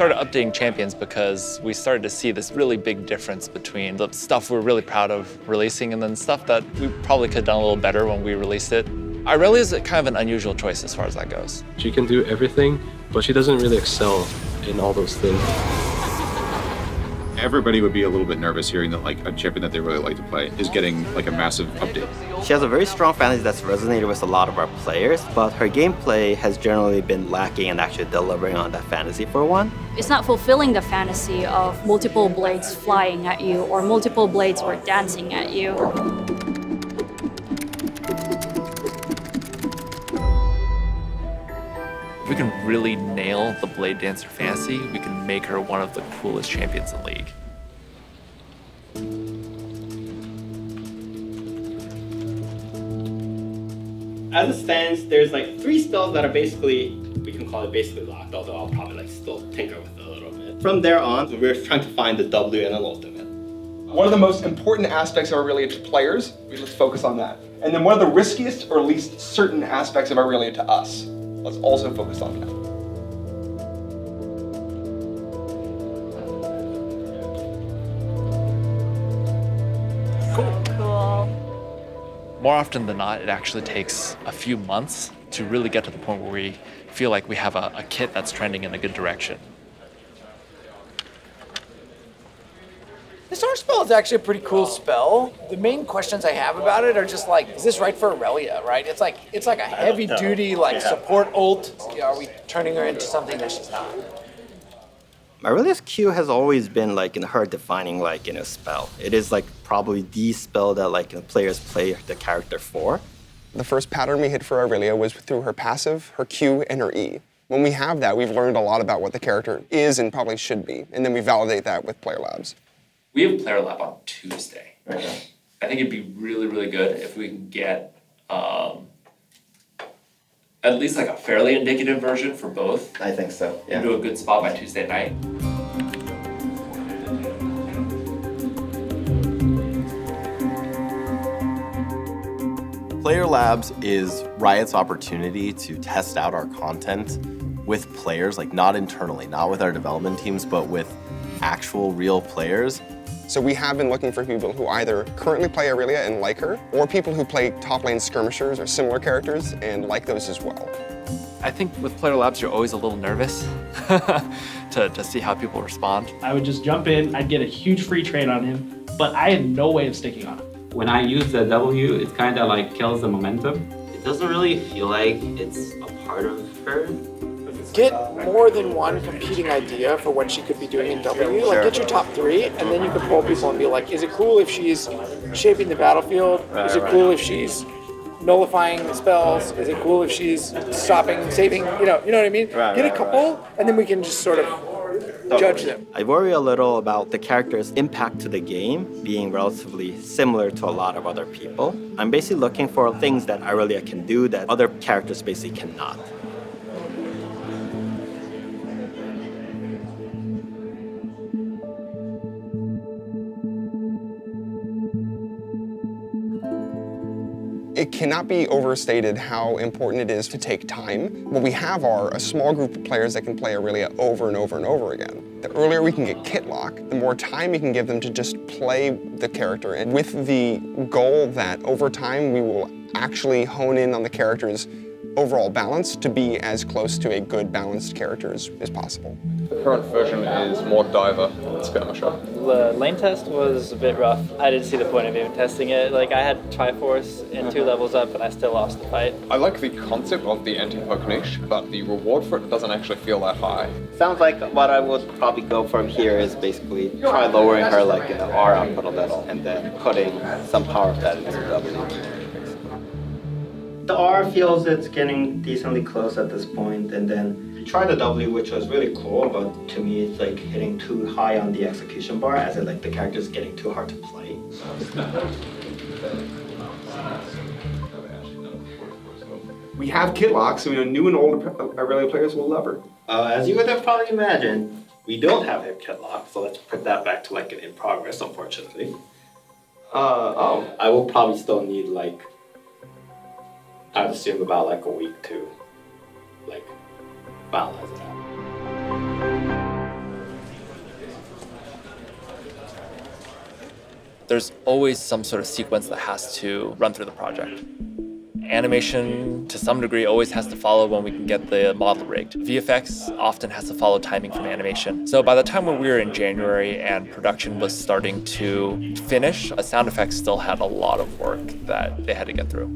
started updating champions because we started to see this really big difference between the stuff we're really proud of releasing and then stuff that we probably could have done a little better when we released it. Irelii is kind of an unusual choice as far as that goes. She can do everything, but she doesn't really excel in all those things. Everybody would be a little bit nervous hearing that like a champion that they really like to play is getting like a massive update. She has a very strong fantasy that's resonated with a lot of our players, but her gameplay has generally been lacking in actually delivering on that fantasy for one. It's not fulfilling the fantasy of multiple blades flying at you or multiple blades or dancing at you. If we can really nail the Blade Dancer fantasy, we can make her one of the coolest champions in the league. As it stands, there's like 3 spells that are basically, we can call it basically locked, although I'll probably like still tinker with it a little bit. From there on, we're trying to find the W and an ultimate. One of the most important aspects of Irelii to players, let's focus on that. And then one of the riskiest or least certain aspects of Irelii to us. Let's also focus on that. Cool. More often than not, it actually takes a few months to really get to the point where we feel like we have a kit that's trending in a good direction. This art spell is actually a pretty cool spell. The main questions I have about it are just like, is this right for Irelii, right? It's like a heavy duty like support ult. Are we turning her into something that she's not? Irelii's Q has always been like her defining like spell. It is like probably the spell that like players play the character for. The first pattern we hit for Irelii was through her passive, her Q, and her E. When we have that, we've learned a lot about what the character is and probably should be, and then we validate that with player labs. We have Player Lab on Tuesday. I think it'd be really, really good if we can get at least like a fairly indicative version for both. I think so, yeah. Into a good spot by Tuesday night. Player Labs is Riot's opportunity to test out our content with players, like not internally, not with our development teams, but with actual real players. So we have been looking for people who either currently play Irelii and like her, or people who play top lane skirmishers or similar characters and like those as well. I think with Player Labs, you're always a little nervous to see how people respond. I would just jump in, I'd get a huge free trade on him, but I had no way of sticking on him. When I use the W, it kind of like kills the momentum. It doesn't really feel like it's a part of her. Get more than one competing idea for what she could be doing in W. Like get your top 3, and then you can poll people and be like, is it cool if she's shaping the battlefield? Is it cool if she's nullifying the spells? Is it cool if she's stopping, saving? You know what I mean? Get a couple, and then we can just sort of judge them. I worry a little about the character's impact to the game being relatively similar to a lot of other people. I'm basically looking for things that Irelii can do that other characters basically cannot. It cannot be overstated how important it is to take time. What we have are a small group of players that can play Irelii over and over and over again. The earlier we can get kit lock, the more time we can give them to just play the character, and with the goal that over time we will actually hone in on the character's overall balance to be as close to a good balanced character as possible. The current version is more diver than skirmisher. The lane test was a bit rough. I didn't see the point of even testing it. Like I had Triforce and 2 levels up and I still lost the fight. I like the concept of the anti-poke niche, but the reward for it doesn't actually feel that high. Sounds like what I would probably go from here is basically try lowering her like in the R output a little, and then putting some power of that into the W. The R feels it's getting decently close at this point, and then you try the W, which was really cool, but to me it's like hitting too high on the execution bar, as in like the character's getting too hard to play. We have kit lock, so new and old Irelii players will love her. As you would have probably imagined, we don't have hip kit lock, so let's put that back to like an in progress, unfortunately. I will probably still need like, I'd assume about like a week to like finalize it out. there's always some sort of sequence that has to run through the project. Animation, to some degree, always has to follow when we can get the model rigged. VFX often has to follow timing from animation. So by the time when we were in January and production was starting to finish, sound effects still had a lot of work that they had to get through.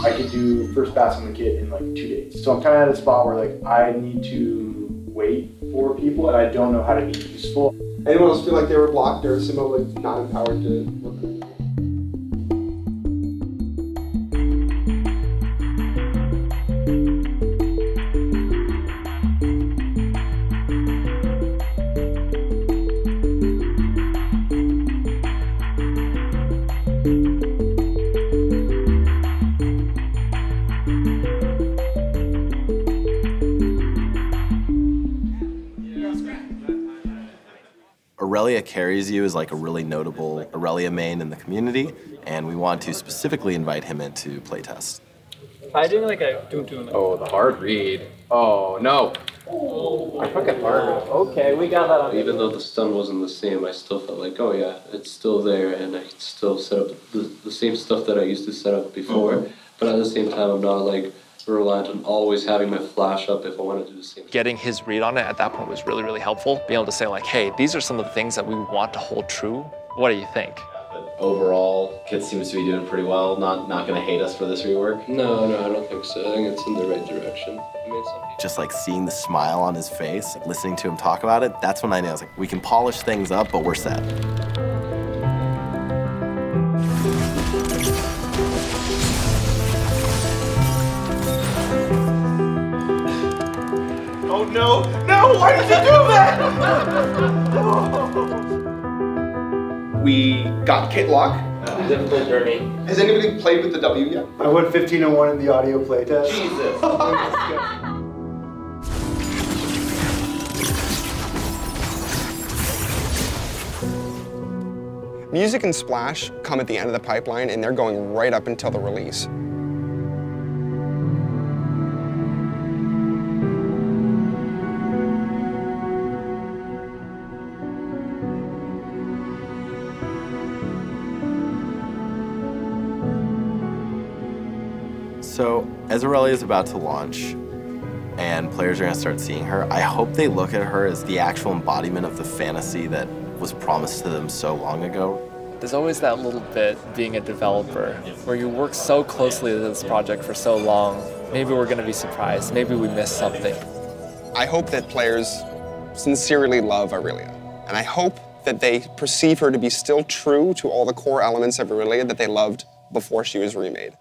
I could do first pass on the kit in like 2 days. So I'm kind of at a spot where like I need to wait for people and I don't know how to be useful. Anyone else feel like they were blocked or somehow like not empowered to work on it? Irelii carries you is like a really notable Irelii main in the community, and we want to specifically invite him into playtest. I doing like a doom. Oh, the hard read. Oh, no. I fucking hard. Okay, we got that on. Even though the stun wasn't the same, I still felt like, oh yeah, it's still there, and I can still set up the same stuff that I used to set up before. But at the same time, I'm not like reliant on always having my flash up if I want to do the same. Getting his read on it at that point was really, really helpful. Being able to say like, hey, these are some of the things that we want to hold true. What do you think? Overall, Kit seems to be doing pretty well. Not going to hate us for this rework. No, I don't think so. I think it's in the right direction. Just like seeing the smile on his face, listening to him talk about it, that's when I knew I was like, we can polish things up, but we're set. Oh no! No! Why did you do that? We got kit lock. Difficult journey. Has anybody played with the W yet? I went 15-1 in the audio playtest. Jesus. Music and Splash come at the end of the pipeline, and they're going right up until the release. So, as Irelii is about to launch, and players are going to start seeing her, I hope they look at her as the actual embodiment of the fantasy that was promised to them so long ago. There's always that little bit being a developer where you work so closely with this project for so long. Maybe we're going to be surprised. Maybe we missed something. I hope that players sincerely love Irelii, and I hope that they perceive her to be still true to all the core elements of Irelii that they loved before she was remade.